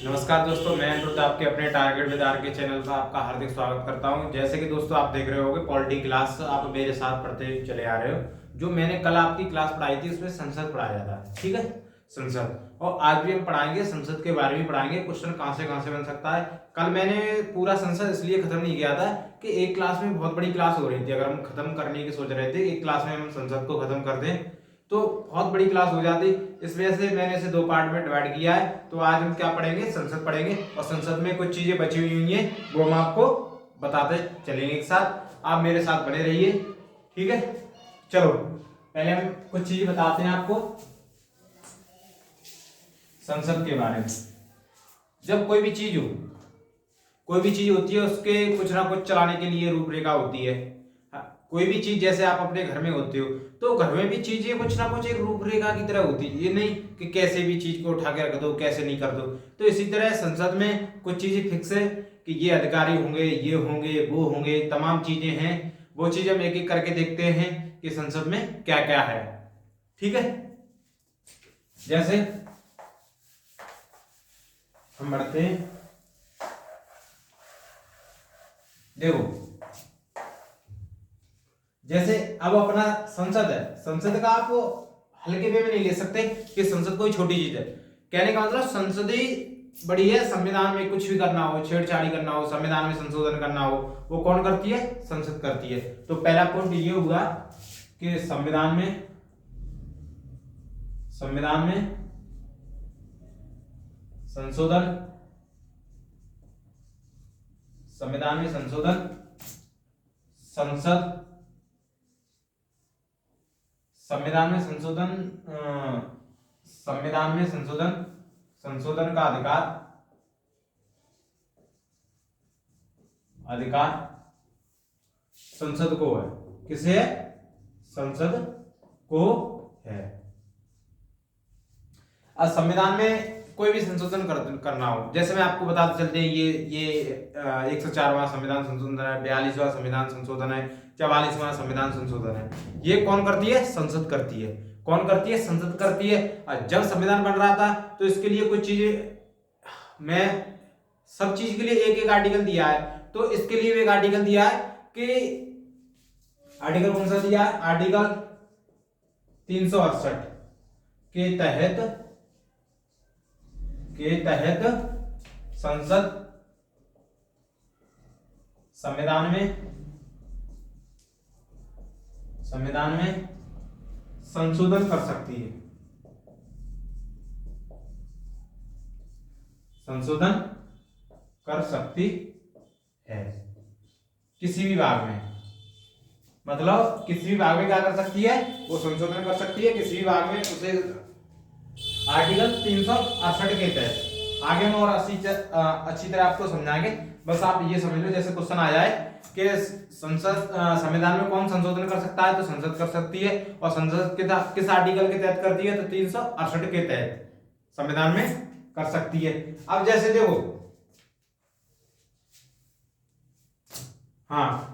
नमस्कार दोस्तों, मैं अनिरुद्ध आपके अपने टारगेट विद आर के चैनल पर आपका हार्दिक स्वागत करता हूं। जैसे कि दोस्तों आप देख रहे होंगे पॉलिटी क्लास आप मेरे साथ पढ़ते चले आ रहे हो। जो मैंने कल आपकी क्लास पढ़ाई थी उसमें संसद पढ़ाया था, ठीक है, संसद। और आज भी हम पढ़ाएंगे संसद के बारे में पढ़ाएंगे, क्वेश्चन कहां से बन सकता है। कल मैंने पूरा संसद इसलिए खत्म नहीं किया था कि एक क्लास में बहुत बड़ी क्लास हो रही थी। अगर हम खत्म करने की सोच रहे थे एक क्लास में हम संसद को खत्म कर दें तो बहुत बड़ी क्लास हो जाती। इस वजह से मैंने इसे दो पार्ट में डिवाइड किया है। तो आज हम क्या पढ़ेंगे, संसद पढ़ेंगे और संसद में कुछ चीजें बची हुई हैं वो हम आपको बताते चलेंगे एक साथ। आप मेरे साथ बने रहिए, ठीक है। चलो पहले हम कुछ चीजें बताते हैं आपको संसद के बारे में। जब कोई भी चीज हो, कोई भी चीज होती है उसके कुछ ना कुछ चलाने के लिए रूपरेखा होती है। कोई भी चीज जैसे आप अपने घर में होते हो तो घर में भी चीजें कुछ ना कुछ एक रूपरेखा की तरह होती है। ये नहीं कि कैसे भी चीज को उठा के रख दो, कैसे नहीं कर दो। तो इसी तरह संसद में कुछ चीजें फिक्स है कि ये अधिकारी होंगे, ये होंगे, वो होंगे, तमाम चीजें हैं। वो चीज हम एक एक करके देखते हैं कि संसद में क्या क्या है, ठीक है। जैसे हम बढ़ते हैं, देखो जैसे अब अपना संसद है, संसद का आप हल्के वे में नहीं ले सकते कि संसद कोई छोटी चीज है। कहने का मतलब संसद ही बड़ी है। संविधान में कुछ भी करना हो, छेड़छाड़ी करना हो, संविधान में संशोधन करना हो, वो कौन करती है? संसद करती है। तो पहला पॉइंट ये हुआ कि संविधान में संशोधन, संविधान में संशोधन संसद, संविधान में संशोधन, संविधान में संशोधन का अधिकार संसद को है। किसे है? संसद को है। अब संविधान में कोई भी संशोधन करना हो, जैसे मैं आपको बताते चलते हैं, ये 104वां संविधान संशोधन है, 42वां संविधान संशोधन है, 44वां संविधान संशोधन है। ये कौन करती है? संसद करती है। कौन करती है? संसद करती है। और जब संविधान बन रहा था तो इसके लिए कुछ चीजें, मैं सब चीज के लिए एक एक आर्टिकल दिया है, तो इसके लिए एक आर्टिकल दिया है कि आर्टिकल कौन सा दिया है? आर्टिकल 368 के तहत संसद संविधान में संशोधन कर सकती है। संशोधन कर सकती है किसी भी भाग में। मतलब किसी भी भाग में क्या कर सकती है? वो संशोधन कर सकती है किसी भी भाग में, उसे आर्टिकल 368 के तहत। आगे हम और अच्छी तरह आपको समझाएंगे। बस आप ये समझ लो, जैसे क्वेश्चन आ जाए कि संसद संविधान में कौन संशोधन कर सकता है, तो संसद कर सकती है। और संसद के किस आर्टिकल के तहत करती है? तो 368 के तहत संविधान में कर सकती है। अब जैसे देखो, हाँ,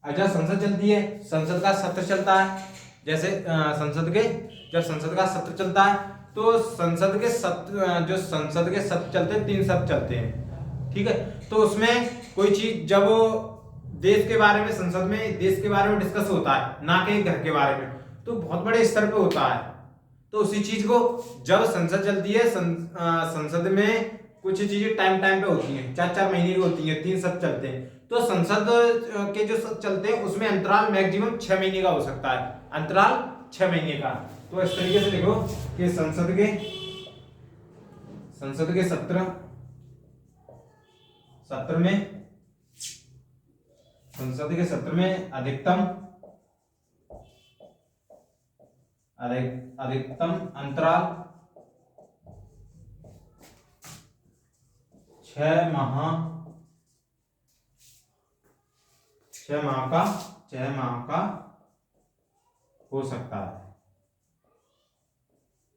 जब संसद चलती है, संसद का सत्र चलता है। जैसे जब संसद का सत्र चलता है तो संसद के सत्र चलते हैं, 3 सत्र चलते हैं, ठीक है। तो उसमें कोई चीज जब देश के बारे में, संसद में देश के बारे में डिस्कस होता है, ना कि घर के बारे में, तो बहुत बड़े स्तर पे होता है। तो उसी चीज को जब संसद चलती है, संसद में कुछ चीजें टाइम पे होती हैं, 4 महीने की होती हैं, 3 सत्र चलते हैं। तो संसद के जो सत्र चलते हैं उसमें अंतराल मैक्सिमम 6 महीने का हो सकता है, अंतराल 6 महीने का। तो इस तरीके से देखो कि संसद के सत्र में अधिकतम अंतराल 6 माह का हो सकता है।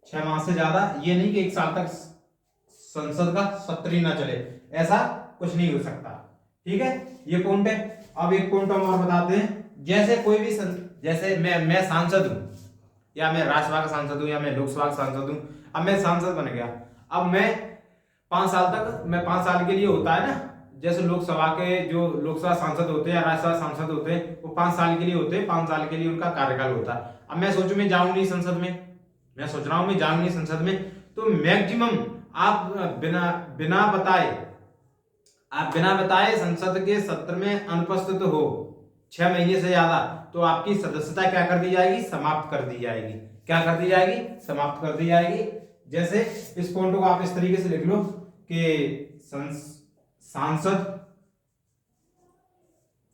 6 माह से ज्यादा ये नहीं कि 1 साल तक संसद का सत्र ही ना चले, ऐसा कुछ नहीं हो सकता, ठीक है। ये पॉइंट है। अब एक पॉइंट हम और बताते हैं। जैसे कोई भी जैसे मैं सांसद हूं, या मैं राज्यसभा का सांसद हूं, या मैं लोकसभा का सांसद हूं। अब मैं सांसद बन गया, अब मैं 5 साल तक, मैं 5 साल के लिए होता है ना, जैसे लोकसभा के जो लोकसभा सांसद होते हैं या राज्यसभा सांसद होते हैं वो 5 साल के लिए होते हैं, 5 साल के लिए उनका कार्यकाल होता है। अब मैं सोचू मैं जाऊं नहीं संसद में, मैं सोच रहा हूं मैं जाऊं नहीं संसद में, तो मैक्सिमम आप बिना बिना बताए आप बिना बताए संसद के सत्र में अनुपस्थित हो 6 महीने से ज्यादा, तो आपकी सदस्यता क्या कर दी जाएगी, समाप्त कर दी जाएगी। क्या कर दी जाएगी, समाप्त कर दी जाएगी। जैसे इस पॉइंट को आप इस तरीके से लिख लो कि सांसद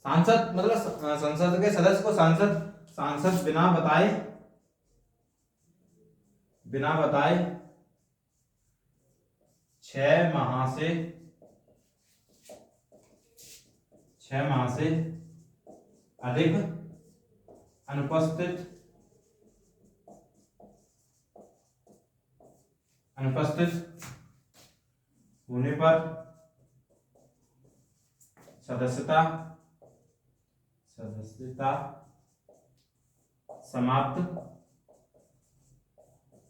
सांसद मतलब संसद के सदस्य को सांसद सांसद बिना बताए 6 माह से 6 माह से अधिक अनुपस्थित होने पर सदस्यता समाप्त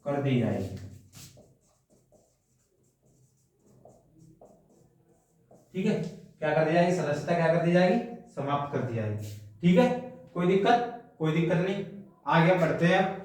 कर दी जाएगी। ठीक है, क्या कर दी जाएगी, सदस्यता क्या कर दी जाएगी, समाप्त कर दी जाएगी। ठीक है, कोई दिक्कत नहीं, आगे बढ़ते हैं।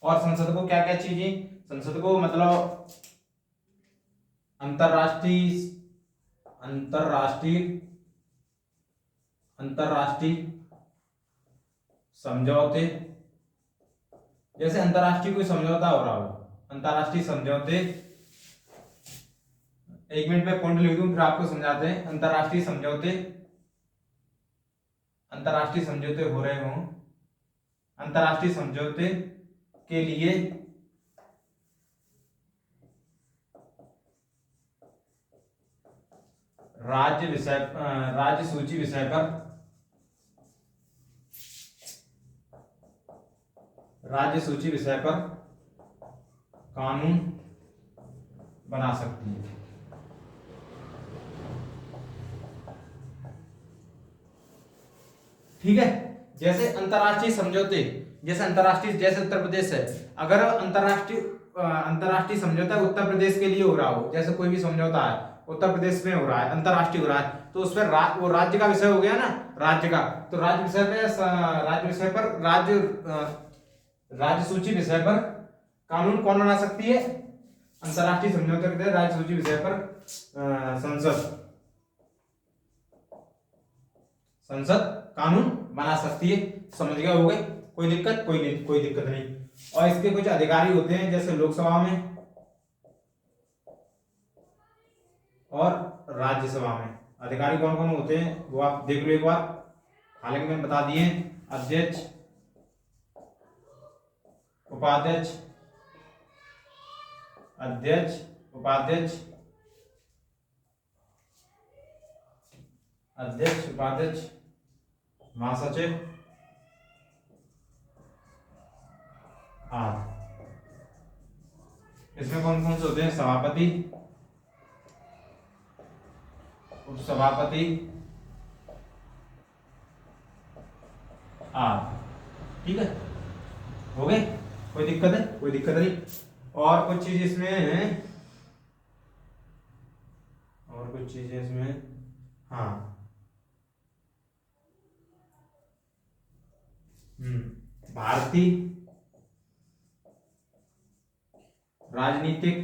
और संसद को क्या क्या चीजें, संसद को मतलब अंतरराष्ट्रीय अंतरराष्ट्रीय अंतरराष्ट्रीय समझौते, जैसे अंतरराष्ट्रीय कोई समझौता हो रहा हो, अंतरराष्ट्रीय समझौते, 1 मिनट में पॉइंट लिख दूं फिर आपको समझाते हैं। अंतरराष्ट्रीय समझौते हो रहे हों, अंतरराष्ट्रीय समझौते के लिए राज्य सूची विषय पर कानून बना सकती है। ठीक है, जैसे अंतरराष्ट्रीय समझौते, जैसे उत्तर प्रदेश है, अगर अंतरराष्ट्रीय समझौता उत्तर प्रदेश के लिए हो रहा हो, जैसे कोई भी समझौता है उत्तर प्रदेश में हो रहा है, अंतरराष्ट्रीय हो रहा है, तो उस पर वो राज्य का विषय हो गया ना, राज्य का, तो राज्य सूची विषय पर कानून कौन बना सकती है, अंतरराष्ट्रीय समझौते के तहत राज्य सूची विषय पर संसद कानून बना सकती है। समझ गए, हो गए, कोई दिक्कत नहीं। और इसके कुछ अधिकारी होते हैं जैसे लोकसभा में और राज्यसभा में, अधिकारी कौन कौन होते हैं वो आप देख लो एक बार, हालांकि मैंने बता दिए, अध्यक्ष, उपाध्यक्ष, उपाध्यक्ष, महासचिव आदि। इसमें कौन कौन से होते हैं, सभापति, उपसभापति आदि। ठीक है, हो गए, कोई दिक्कत नहीं। और कुछ चीज इसमें हाँ, भारतीय राजनीतिक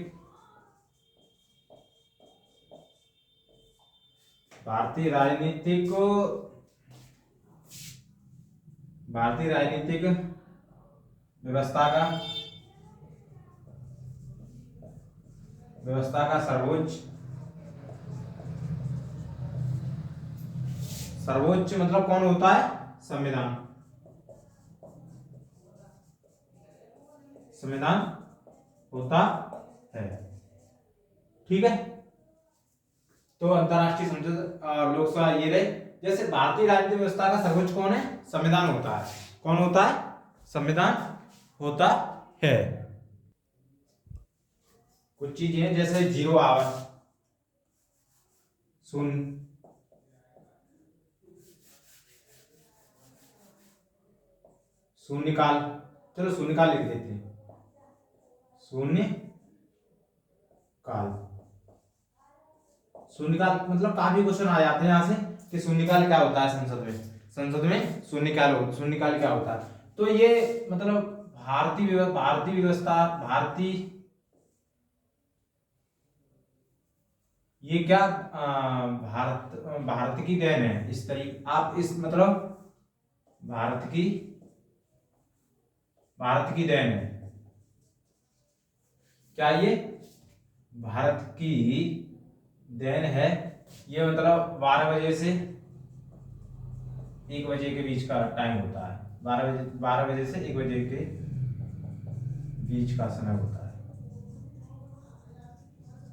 व्यवस्था का सर्वोच्च मतलब कौन होता है, संविधान होता है। ठीक है, तो अंतरराष्ट्रीय संसद लोकसभा ये रहे। जैसे भारतीय राजनीतिक व्यवस्था का सर्वोच्च कौन है? संविधान होता है। कौन होता है? संविधान होता है। कुछ चीजें हैं जैसे जीरो आवर, शून्य, शून्यकाल, चलो शून्यकाल लिख देते हैं, शून्य काल। शून्यकाल मतलब काफी क्वेश्चन आ जाते हैं यहाँ से कि शून्यकाल क्या होता है संसद में। संसद में शून्यकाल क्या होता है? तो ये मतलब भारतीय व्यवस्था, ये क्या भारत की देन है। इस तरीके आप इस मतलब भारत की देन है। क्या ये भारत की देन है? ये मतलब 12 बजे से 1 बजे के बीच का टाइम होता है। 12 बजे से 1 बजे के बीच का समय होता है।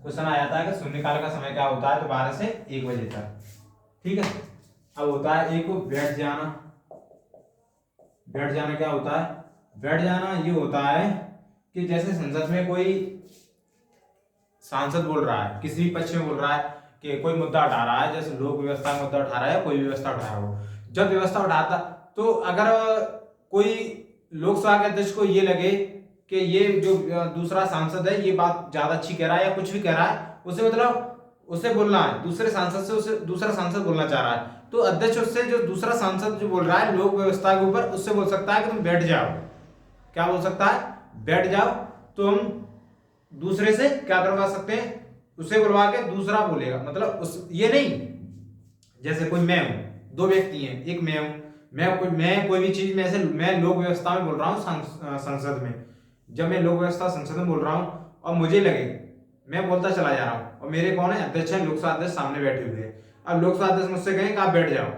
क्वेश्चन आ जाता है कि शून्यकाल का समय क्या होता है, तो 12 से 1 बजे तक। ठीक है। अब होता है एक बैठ जाना। बैठ जाना क्या होता है? बैठ जाना ये होता है कि जैसे संसद में कोई सांसद बोल रहा है, किसी भी पक्ष में बोल रहा है कि कोई मुद्दा उठा रहा है, जैसे लोक व्यवस्था का मुद्दा उठा रहा है, कोई भी व्यवस्था उठा रहा हो, जब व्यवस्था उठाता, तो अगर कोई लोकसभा के अध्यक्ष को ये लगे कि ये जो दूसरा सांसद है ये बात ज्यादा अच्छी कह रहा है या कुछ भी कह रहा है, उसे मतलब उसे बोलना है, दूसरे सांसद से उसे दूसरा सांसद बोलना चाह रहा है, तो अध्यक्ष उससे जो दूसरा सांसद जो बोल रहा है लोक व्यवस्था के ऊपर, उससे बोल सकता है कि तुम बैठ जाओ। क्या बोल सकता है? बैठ जाओ। तो हम दूसरे से क्या करवा सकते हैं? उसे बुलवा के दूसरा बोलेगा, मतलब उस ये नहीं, जैसे कोई मैं हूं, दो व्यक्ति हैं, एक मैं हूं, मैं कोई भी चीज में ऐसे मैं लोक व्यवस्था में बोल रहा हूं संसद में, जब मैं लोक व्यवस्था संसद में बोल रहा हूं और मुझे लगे मैं बोलता चला जा रहा हूं और मेरे कौन है? अध्यक्ष है, लोकसभा अध्यक्ष सामने बैठे हुए हैं। अब लोकसभा अध्यक्ष मुझसे कहें कि आप बैठ जाओ,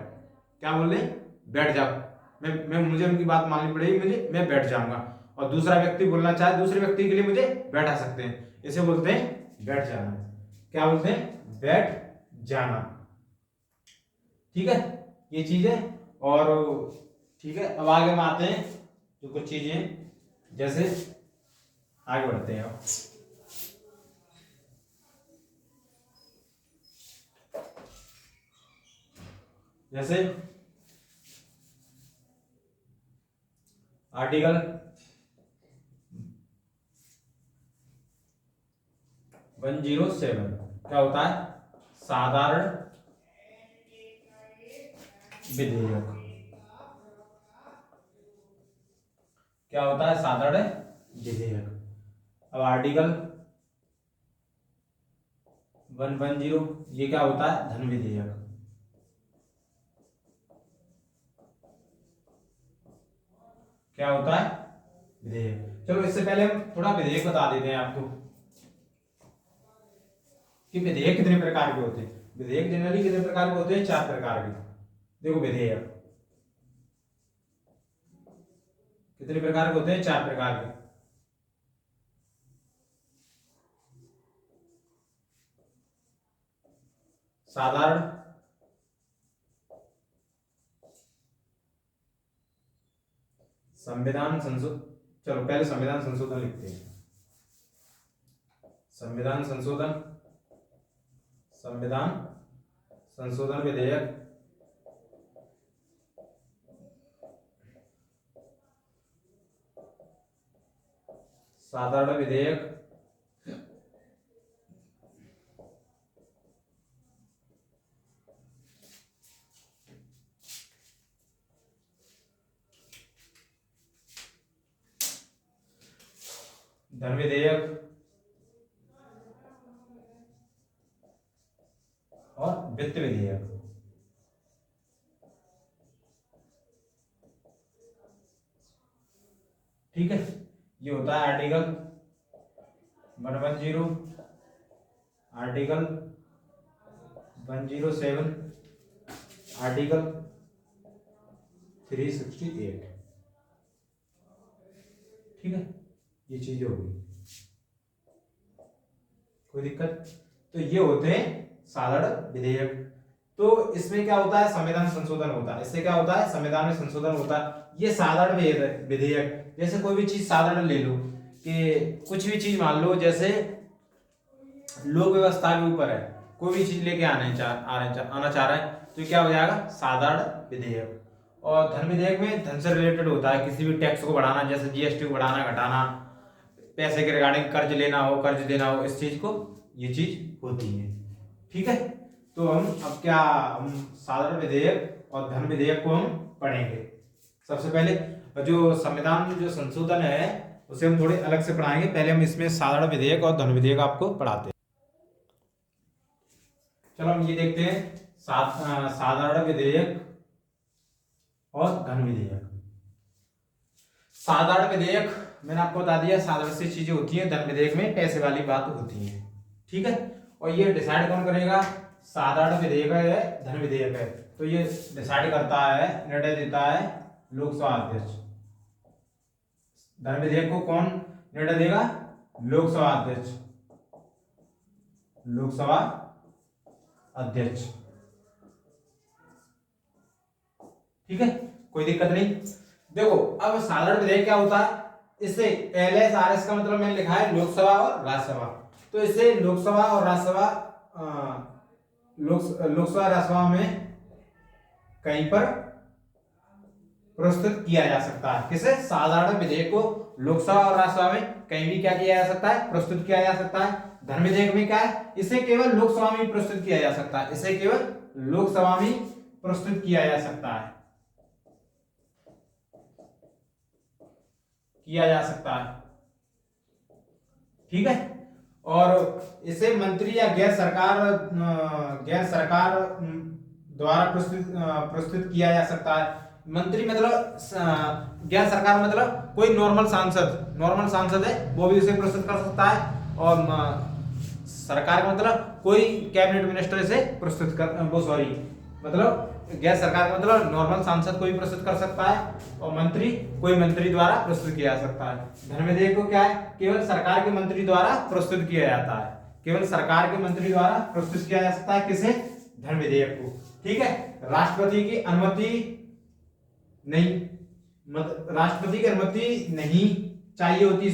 क्या बोल रहे हैं? बैठ जाओ। मैं मुझे उनकी बात माननी पड़ेगी, मुझे मैं बैठ जाऊंगा। और दूसरा व्यक्ति बोलना चाहे दूसरे व्यक्ति के लिए मुझे बैठा सकते हैं, इसे बोलते हैं बैठ जाना। क्या बोलते हैं? बैठ जाना। ठीक है, ये चीज है। और ठीक है, अब आगे हम आते हैं तो कुछ चीजें जैसे आगे बढ़ते हैं। अब जैसे आर्टिकल 107 क्या होता है? साधारण विधेयक। क्या होता है? साधारण विधेयक। अब आर्टिकल 110 ये क्या होता है? धन विधेयक। क्या होता है? विधेयक। चलो इससे पहले हम थोड़ा विधेयक बता देते हैं आपको कि विधेयक कितने प्रकार के होते हैं। विधेयक जनरली कितने प्रकार के होते हैं? 4 प्रकार के। देखो विधेयक कितने प्रकार के होते हैं? 4 प्रकार के। साधारण, संविधान संशोधन, चलो पहले संविधान संशोधन लिखते हैं। संविधान संशोधन, संविधान संशोधन विधेयक। साधारण विधेयक, धन विधेयक और वित्त विधेयक। ठीक है, ये होता है आर्टिकल 110, आर्टिकल 107, आर्टिकल 368। ठीक है, ये चीजें होगी, कोई दिक्कत? तो ये होते हैं साधारण विधेयक। तो इसमें क्या होता है, संविधान संशोधन होता है। इससे क्या होता है, संविधान में संशोधन होता है। ये साधारण विधेयक, जैसे कोई भी चीज साधारण ले लो कि कुछ भी चीज मान लो, जैसे लोक व्यवस्था के ऊपर है, कोई भी चीज लेके आना चाह रहा है, तो ये क्या हो जाएगा, साधारण विधेयक। और धन विधेयक में धन से रिलेटेड होता है, किसी भी टैक्स को बढ़ाना, जैसे जीएसटी को बढ़ाना घटाना, पैसे के रिगार्डिंग कर्ज लेना हो, कर्ज देना हो, इस चीज को ये चीज होती है। ठीक है, तो हम साधारण विधेयक और धन विधेयक को हम पढ़ेंगे। सबसे पहले जो संविधान में जो संशोधन है उसे हम थोड़े अलग से पढ़ाएंगे। पहले हम इसमें साधारण विधेयक और धन विधेयक आपको पढ़ाते हैं। चलो हम ये देखते हैं, साधारण विधेयक और धन विधेयक। साधारण विधेयक मैंने आपको बता दिया, साधारण सी चीजें होती हैं, धन विधेयक में पैसे वाली बात होती है। ठीक है, और ये डिसाइड कौन करेगा, साधारण विधेयक है, धन विधेयक है, तो ये डिसाइड करता है, निर्णय देता है लोकसभा अध्यक्ष। धन विधेयक को कौन निर्णय देगा, लोकसभा अध्यक्ष, लोकसभा अध्यक्ष। ठीक है, कोई दिक्कत नहीं। देखो अब साधारण विधेयक क्या होता है, इससे LS RS का मतलब मैंने लिखा है लोकसभा और राज्यसभा, तो इससे लोकसभा और राज्यसभा लोकसभा राज्यसभा में कहीं पर प्रस्तुत किया जा सकता है। किसे, साधारण विधेयक को लोकसभा और राज्यसभा में कहीं भी क्या किया जा सकता है, प्रस्तुत किया जा सकता है। धन विधेयक में क्या है, इसे केवल लोकसभा में प्रस्तुत किया जा सकता है, इसे केवल लोकसभा में प्रस्तुत किया जा सकता है, ठीक है। और इसे मंत्री या गैर सरकार द्वारा प्रस्तुत किया जा सकता है। मंत्री मतलब गैर सरकार मतलब कोई नॉर्मल सांसद है वो भी इसे प्रस्तुत कर सकता है, और सरकार का मतलब कोई कैबिनेट मिनिस्टर इसे प्रस्तुत कर मतलब गैर सरकार का मतलब नॉर्मल सांसद कोई प्रस्तुत कर सकता है, और कोई मंत्री द्वारा प्रस्तुत किया जा सकता है। धन विधेयक को क्या है, केवल सरकार के मंत्री द्वारा प्रस्तुत किया जाता है, केवल सरकार के मंत्री द्वारा प्रस्तुत किया जा सकता है। किसे, धन विधेयक को। ठीक है, राष्ट्रपति की अनुमति नहीं चाहिए होती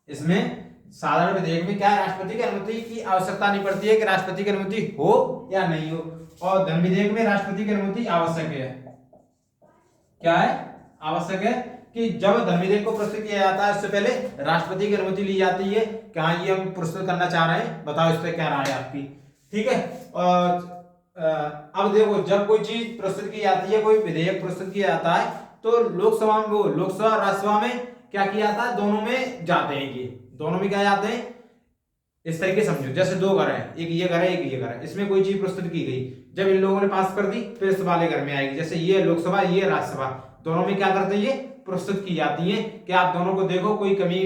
इसमें साधारण विधेयक में क्या है, राष्ट्रपति की अनुमति की आवश्यकता नहीं पड़ती है कि राष्ट्रपति की अनुमति हो या नहीं हो। और धन विधेयक में राष्ट्रपति की अनुमति आवश्यक है। क्या है, आवश्यक है कि जब धन विधेयक को प्रस्तुत किया जाता है उससे पहले राष्ट्रपति की अनुमति ली जाती है कि हाँ ये हम प्रस्तुत करना चाह रहे हैं, बताओ इस पर क्या राय है आपकी। ठीक है, और अब देखो जब कोई चीज प्रस्तुत की जाती है, कोई विधेयक प्रस्तुत किया जाता है, तो लोकसभा और राज्यसभा में क्या किया जाता है, दोनों में जाते हैं। ये दोनों में क्या जाते हैं, इस तरीके समझो, जैसे दो घर हैं, एक ये घर है एक ये घर है, इसमें कोई चीज प्रस्तुत की गई, जब इन लोगों ने पास कर दी फिर इस वाले घर में आएगी। जैसे ये लोकसभा ये राज्यसभा, दोनों में क्या करते हैं, ये प्रस्तुत की जाती है कि आप दोनों को देखो, कोई कमी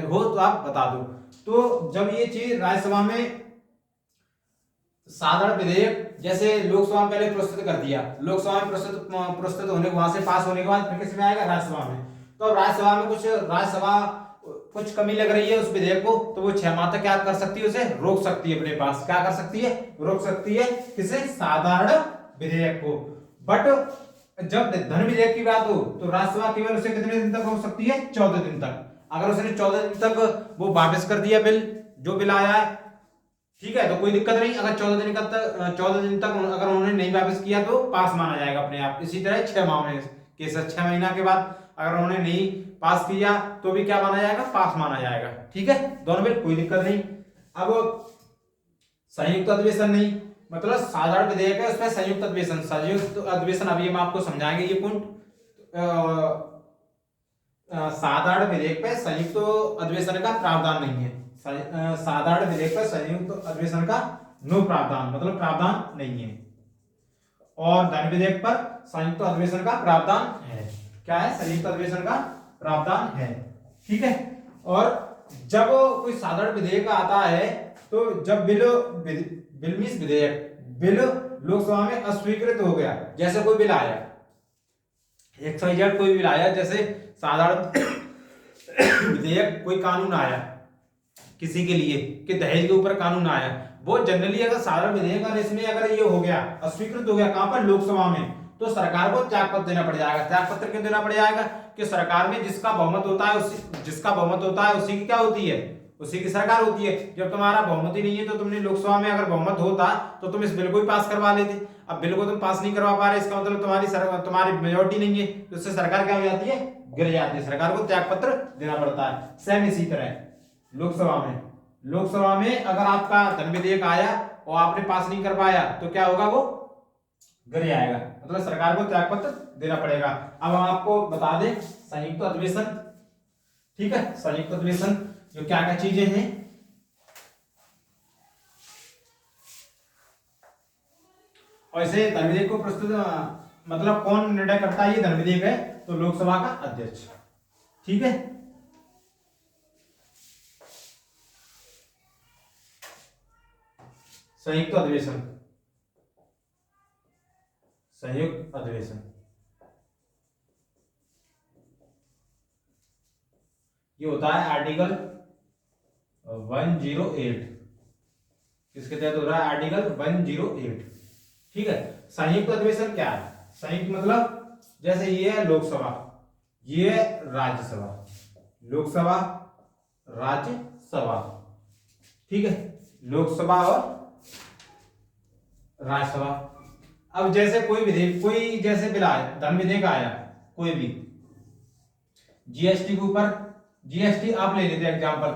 हो तो आप बता दो। तो जब ये चीज राज्यसभा में साधारण विधेयक जैसे लोकसभा में पहले प्रस्तुत कर दिया, लोकसभा में प्रस्तुत होने वहां से पास होने के बाद फिर किसमें आएगा, राज्यसभा में। तो राज्यसभा में कुछ कमी लग रही है उस विधेयक को, तो वो 6 माह तक क्या कर सकती है, उसे रोक सकती है अपने पास। क्या कर सकती है, रोक सकती है, किसे, साधारण विधेयक को। बट जब धन विधेयक की बात हो तो राज्यसभा केवल उसे कितने दिन तक रोक सकती है, 14 दिन तक। अगर उसने 14 दिन तक वो वापस कर दिया जो बिल आया है, ठीक है, तो कोई दिक्कत नहीं। अगर 14 दिन तक अगर उन्होंने नहीं वापस किया तो पास माना जाएगा अपने आप। इसी तरह 6 माह में केस 6 महीना के बाद अगर उन्होंने नहीं पास किया तो भी क्या माना जाएगा, पास माना जाएगा। ठीक है, दोनों में कोई दिक्कत नहीं। अब संयुक्त अधिवेशन नहीं, मतलब साधारण विधेयक है उसमें संयुक्त अधिवेशन अभी हम आपको समझाएंगे ये पॉइंट। साधारण विधेयक पे संयुक्त अधिवेशन का प्रावधान नहीं है, साधारण विधेयक पर संयुक्त अधिवेशन का नो प्रावधान, मतलब प्रावधान नहीं है। और धन विधेयक पर संयुक्त अधिवेशन का प्रावधान है। क्या है, संयुक्त अधिवेशन का प्रावधान है। ठीक है, और जब कोई साधारण विधेयक आता है तो जब बिल लोकसभा में अस्वीकृत हो गया, जैसे कोई बिल आया, XYZ कोई बिल आया, जैसे साधारण विधेयक कोई कानून आया किसी के लिए कि दहेज के ऊपर कानून आया, वो जनरली अगर साधारण विधेयक अगर इसमें अगर ये हो गया अस्वीकृत हो गया कहां पर लोकसभा में, तो सरकार को त्यागपत्र देना पड़ जाएगा। त्यागपत्र क्यों देना पड़ जाएगा कि सरकार में जिसका बहुमत होता है उसी की क्या होती है, उसी की सरकार होती है। जब तुम्हारा बहुमत ही नहीं है तो तुमने लोकसभा में अगर बहुमत होता तो तुम इस बिल को ही पास करवा लेते। अब बिल को तुम पास नहीं करवा पा रहे, इसका मतलब तुम्हारी मेजोरिटी नहीं है, तो इससे सरकार क्या हो जाती है, गिर जाती है। सरकार को त्यागपत्र देना पड़ता है। सेम इसी तरह लोकसभा में अगर आपका धन विधेयक आया और आपने पास नहीं कर पाया तो क्या होगा, वो गिर जाएगा, मतलब सरकार को त्यागपत्र देना पड़ेगा। अब हम आपको बता दें संयुक्त अधिवेशन, ठीक है, संयुक्त अधिवेशन जो क्या क्या चीजें हैं। और इसे धन विधेयक को प्रस्तुत मतलब कौन निर्णय करता है, ये धन विधेयक है तो लोकसभा का अध्यक्ष, ठीक है। संयुक्त अधिवेशन ये होता है आर्टिकल 108, किसके तहत हो रहा है, आर्टिकल 108, ठीक है। संयुक्त अधिवेशन क्या है, संयुक्त मतलब जैसे ये है लोकसभा, ये है राज्यसभा, लोकसभा राज्यसभा, ठीक है, लोकसभा और राज्यसभा। अब जैसे कोई जैसे बिल आया, धन विधेयक आया कोई भी, जीएसटी के ऊपर, जीएसटी आप ले लेते एग्जांपल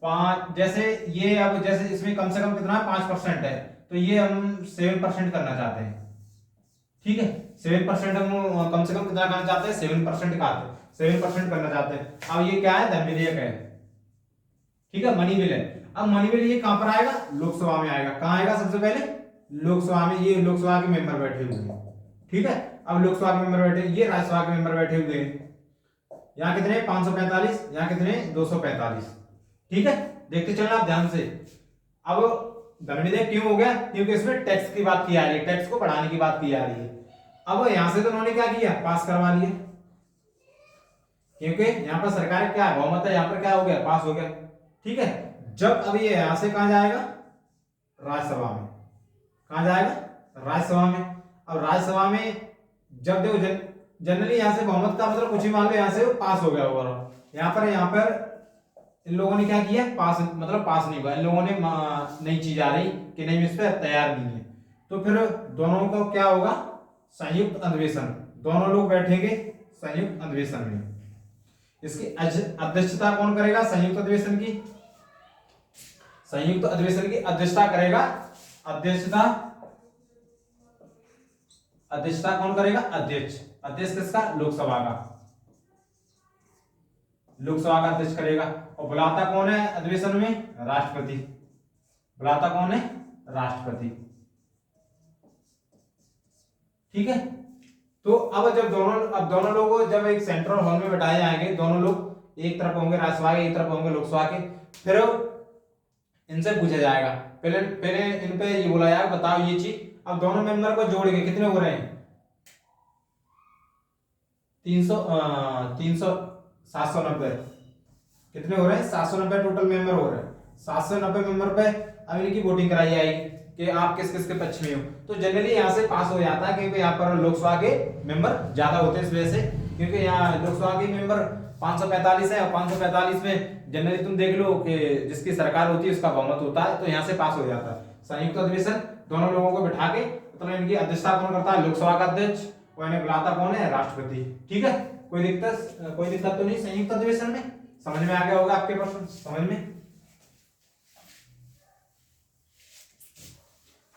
5, जैसे ये अब जैसे इसमें कम से कम कितना 5% है, तो ये हम 7% करना चाहते हैं, ठीक है, 7% हम कम से कम कितना करना चाहते हैं, 7% का 7% करना चाहते हैं। अब ये क्या है, धन विधेयक है, ठीक है, मनी बिल है। अब मनी बिल ये कहां पर आएगा, लोकसभा में आएगा। कहां आएगा, सबसे पहले लोकसभा में। ये लोकसभा के मेंबर बैठे हुए हैं, ठीक है। अब लोकसभा के मेंबर बैठे, ये राज्यसभा के मेंबर बैठे हुए हैं। यहाँ कितने 545, यहाँ कितने 245, ठीक है। देखते चलना आप ध्यान से। अब धन विधेयक क्यों हो गया, क्योंकि इसमें टैक्स की बात की जा रही है, टैक्स को बढ़ाने की बात की जा रही है। अब यहां से तो उन्होंने क्या किया, पास करवा लिया, क्योंकि यहाँ पर सरकार क्या है, बहुमत है, यहाँ पर क्या हो गया, पास हो गया, ठीक है। जब अब ये यहां से कहां जाएगा, राज्यसभा में, कहां जाएगा, राज्यसभा में। अब राज्यसभा में जब देखो जनरली यहां से बहुमत का मतलब कुछ ही मान लो, यहां से पास हो गया ओवरऑल। यहाँ पर इन लोगों ने क्या किया, पास मतलब पास नहीं हुआ, इन लोगों ने नई चीज आ रही कि नहीं इस पर तैयार नहीं है, तो फिर दोनों को क्या होगा, संयुक्त अधिवेशन, दोनों लोग बैठेंगे संयुक्त अधिवेशन में। इसकी अध्यक्षता कौन करेगा, संयुक्त अधिवेशन की अध्यक्षता करेगा, अध्यक्षता कौन करेगा, अध्यक्ष किसका, लोकसभा का अध्यक्ष करेगा। और बुलाता कौन है अधिवेशन में, राष्ट्रपति, बुलाता कौन है, राष्ट्रपति, ठीक है। तो अब दोनों लोग जब एक सेंट्रल हॉल में बैठाए जाएंगे, दोनों लोग एक तरफ होंगे राज्यसभा के, एक तरफ होंगे लोकसभा के, फिर इनसे पूछा जाएगा, पहले इन पे ये बोला जाएगा बताओ ये चीज। अब दोनों मेंबर को जोड़ के कितने हो रहे हैं, 790, कितने हो रहे हैं, 790 टोटल मेंबर हो रहे हैं। 790 मेंबर पे अब इनकी वोटिंग कराई जाएगी कि आप किस किस के पक्ष में हो। तो जनरली यहाँ से पास हो जाता है, क्योंकि यहाँ पर लोकसभा के मेंबर ज्यादा होते हैं इस वजह से, क्योंकि यहाँ लोकसभा के मेंबर 545 है, और 545 में जनरली तुम देख लो कि जिसकी सरकार होती है उसका बहुमत होता है, तो यहाँ से पास हो जाता है। संयुक्त अधिवेशन दोनों लोगों को बिठा के, मतलब इनकी अध्यक्षता कौन करता है, लोकसभा का अध्यक्ष, और इन्हें बुलाता कौन है, राष्ट्रपति, ठीक है। कोई दिक्कत तो नहीं संयुक्त अधिवेशन में, समझ में आ गया होगा आपके प्रश्न, समझ में।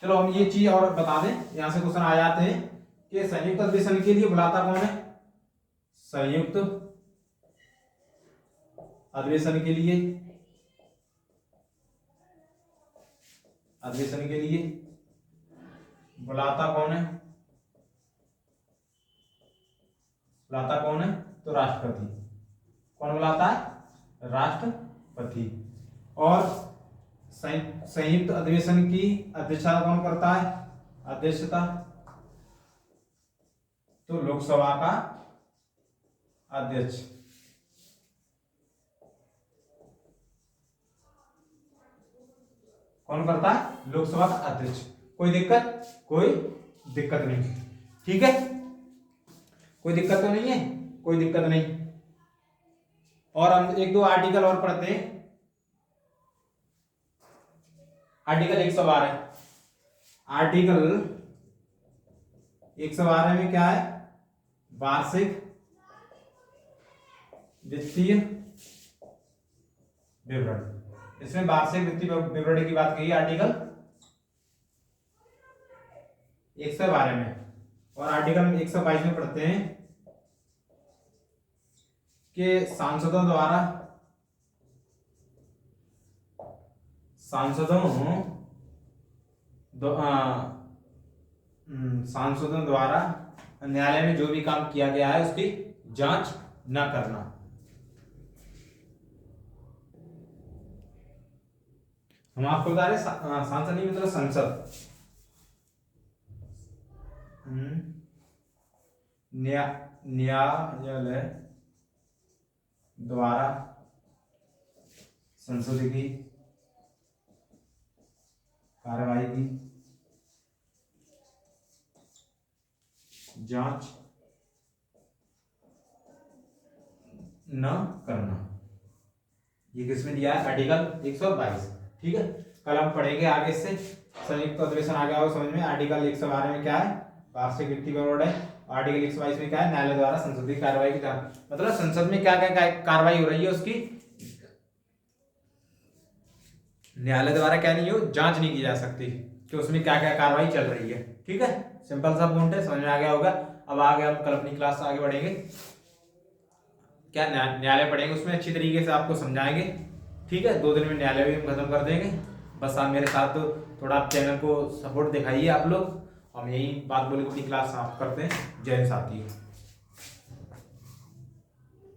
चलो हम ये चीज और बता दें, यहां से क्वेश्चन आ जाते हैं कि संयुक्त अधिवेशन के लिए बुलाता कौन है, संयुक्त अधिवेशन के लिए बुलाता कौन है, तो राष्ट्रपति। कौन बुलाता है, राष्ट्रपति। और संयुक्त अधिवेशन की अध्यक्षता कौन करता है, तो लोकसभा का अध्यक्ष। कौन करता है? लोकसभा का अध्यक्ष। कोई दिक्कत? कोई दिक्कत नहीं, ठीक है, कोई दिक्कत तो नहीं है, कोई दिक्कत नहीं। और हम एक दो आर्टिकल और पढ़ते हैं। आर्टिकल 112, आर्टिकल 112 में क्या है? वार्षिक वित्तीय विवरण। इसमें वार्षिक वित्तीय विवरण की बात की है आर्टिकल 112 में। और आर्टिकल 122 में पढ़ते हैं कि सांसदों द्वारा न्यायालय में जो भी काम किया गया है उसकी जांच न करना। हम आपको बता रहे सांसद नहीं मतलब संसद, न्यायालय द्वारा संसद की कार्रवाई की जांच न करना। ये किसमें दिया है? आर्टिकल 122, ठीक है। कल हम पढ़ेंगे आगे से। संयुक्त अधिवेशन आ गया हो समझ में। आर्टिकल 112 में क्या है? वार्षिक वित्तीय विवरण है। आर्टिकल 122 में क्या है? न्यायालय द्वारा संसदीय कार्रवाई की जांच। मतलब संसद में क्या क्या कार्रवाई हो रही है उसकी न्यायालय द्वारा क्या नहीं हो, जांच नहीं की जा सकती कि उसमें क्या क्या कार्रवाई चल रही है, ठीक है। सिंपल सा पॉइंट है, समझ में आ गया होगा। अब आगे हम कल अपनी क्लास आगे बढ़ेंगे, क्या न्यायालय पढ़ेंगे, उसमें अच्छी तरीके से आपको समझाएंगे, ठीक है। 2 दिन में न्यायालय भी हम खत्म कर देंगे। बस आप मेरे साथ थोड़ा आप चैनल को सपोर्ट दिखाइए आप लोग। हम यही बात बोले अपनी क्लास समाप्त करते हैं। जय हिंद साथियों।